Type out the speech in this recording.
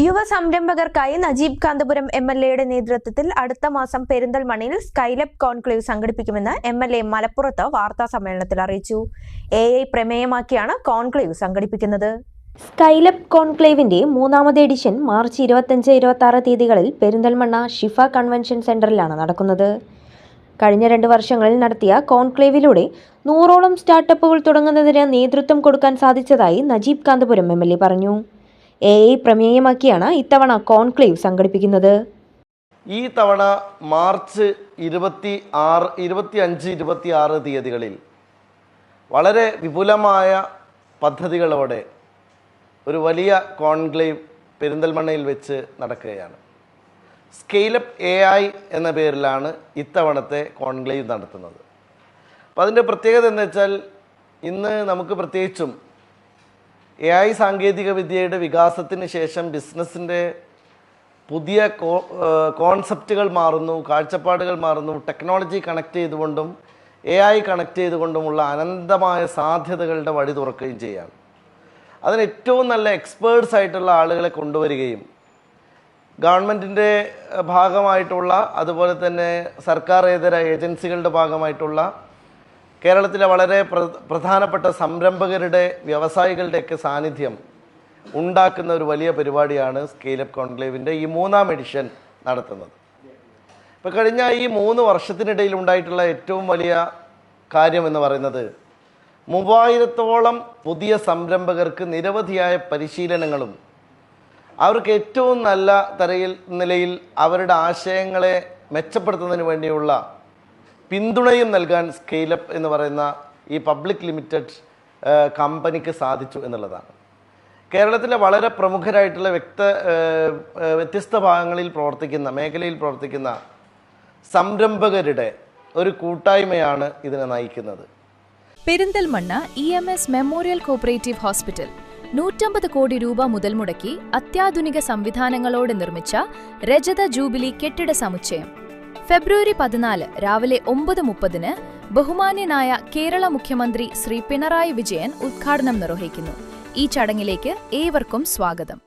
യുവ സംരംഭകർക്കായി നജീബ് കാന്തപുരം എംഎൽഎയുടെ നേതൃത്വത്തിൽ അടുത്ത മാസം പെരിന്തൽമണ്ണയിൽ സ്കൈലബ് കോൺക്ലേവ് സംഘടിപ്പിക്കുമെന്ന് എംഎൽഎ മലപ്പുറത്ത് വാർത്താ സമ്മേളനത്തിൽ അറിയിച്ചു. AI പ്രമേയമാക്കിയാണ് കോൺക്ലേവ് സംഘടിപ്പിക്കുന്നത്. സ്കൈലബ് കോൺക്ലേവിന്റെ മൂന്നാമത് എഡിഷൻ മാർച്ച് 25-26 തീയതികളിൽ പെരിന്തൽമണ്ണ ഷിഫ കൺവെൻഷൻ സെന്ററിലാണ് നടക്കുന്നത്. കഴിഞ്ഞ 2 വർഷങ്ങളിൽ നടത്തിയ കോൺക്ലേവിലൂടെ 100ഓളം സ്റ്റാർട്ടപ്പുകൾ തുടങ്ങുന്നതിന് നേതൃത്വം കൊടുക്കാൻ സാധിച്ചതായി നജീബ് കാന്തപുരം എംഎൽഎ പറഞ്ഞു. AI പ്രമേയമാക്കിയാണ് ഇത്തവണ കോൺക്ലേവ് സംഘടിപ്പിക്കുന്നത്. ഈ തവണ മാർച്ച് 25-26 തീയതികളിൽ വളരെ വിപുലമായ പദ്ധതികളോടെ ഒരു വലിയ കോൺക്ലേവ് പെരിന്തൽമണ്ണയിൽ വെച്ച് നടക്കുകയാണ്. സ്കെയിലപ്പ് AI എന്ന പേരിലാണ് ഇത്തവണത്തെ കോൺക്ലേവ് നടത്തുന്നത്. അപ്പോൾ അതിൻ്റെ പ്രത്യേകത എന്ന് വെച്ചാൽ ഇന്ന് നമുക്ക് പ്രത്യേകിച്ചും AI സാങ്കേതിക വിദ്യയുടെ വികാസത്തിന് ശേഷം ബിസിനസ്സിൻ്റെ പുതിയ കോൺസെപ്റ്റുകൾ മാറുന്നു, കാഴ്ചപ്പാടുകൾ മാറുന്നു. ടെക്നോളജി കണക്ട് ചെയ്തുകൊണ്ടും AI കണക്ട് ചെയ്തുകൊണ്ടുമുള്ള അനന്തമായ സാധ്യതകളുടെ വഴി തുറക്കുകയും ചെയ്യാം. അതിന് ഏറ്റവും നല്ല എക്സ്പേർട്സ് ആയിട്ടുള്ള ആളുകളെ കൊണ്ടുവരികയും ഗവൺമെൻറ്റിൻ്റെ ഭാഗമായിട്ടുള്ള അതുപോലെ തന്നെ സർക്കാരേതര ഏജൻസികളുടെ ഭാഗമായിട്ടുള്ള കേരളത്തിലെ വളരെ പ്രധാനപ്പെട്ട സംരംഭകരുടെ വ്യവസായികളുടെയൊക്കെ സാന്നിധ്യം ഉണ്ടാക്കുന്ന ഒരു വലിയ പരിപാടിയാണ് സ്കെയിലപ്പ് കോൺക്ലേവിൻ്റെ ഈ 3ാം എഡിഷൻ നടത്തുന്നത്. ഇപ്പോൾ കഴിഞ്ഞ ഈ 3 വർഷത്തിനിടയിൽ ഉണ്ടായിട്ടുള്ള ഏറ്റവും വലിയ കാര്യം എന്ന് പറയുന്നത് 3000ഓളം പുതിയ സംരംഭകർക്ക് നിരവധിയായ പരിശീലനങ്ങളും അവർക്ക് ഏറ്റവും നല്ല നിലയിൽ അവരുടെ ആശയങ്ങളെ മെച്ചപ്പെടുത്തുന്നതിന് വേണ്ടിയുള്ള പിന്തുണയും നൽകാൻ സ്കെയിലപ്പ് എന്ന് പറയുന്ന ഈ പബ്ലിക് ലിമിറ്റഡ് കമ്പനിക്ക് സാധിച്ചു എന്നുള്ളതാണ്. കേരളത്തിലെ വളരെ പ്രമുഖരായിട്ടുള്ള വ്യത്യസ്ത മേഖലയിൽ പ്രവർത്തിക്കുന്ന സംരംഭകരുടെ ഒരു കൂട്ടായ്മയാണ് ഇതിനെ നയിക്കുന്നത്. Perinthalmanna EMS memorial cooperative hospital 150 കോടി രൂപ മുതൽ മുടക്കി അത്യാധുനിക സംവിധാനങ്ങളോടെ നിർമ്മിച്ച രജത ജൂബിലി കെട്ടിട സമുച്ചയം ഫെബ്രുവരി 14 രാവിലെ 9:30 ബഹുമാന്യനായ കേരള മുഖ്യമന്ത്രി ശ്രീ പിണറായി വിജയൻ ഉദ്ഘാടനം നിർവഹിക്കുന്നു. ഈ ചടങ്ങിലേക്ക് ഏവർക്കും സ്വാഗതം.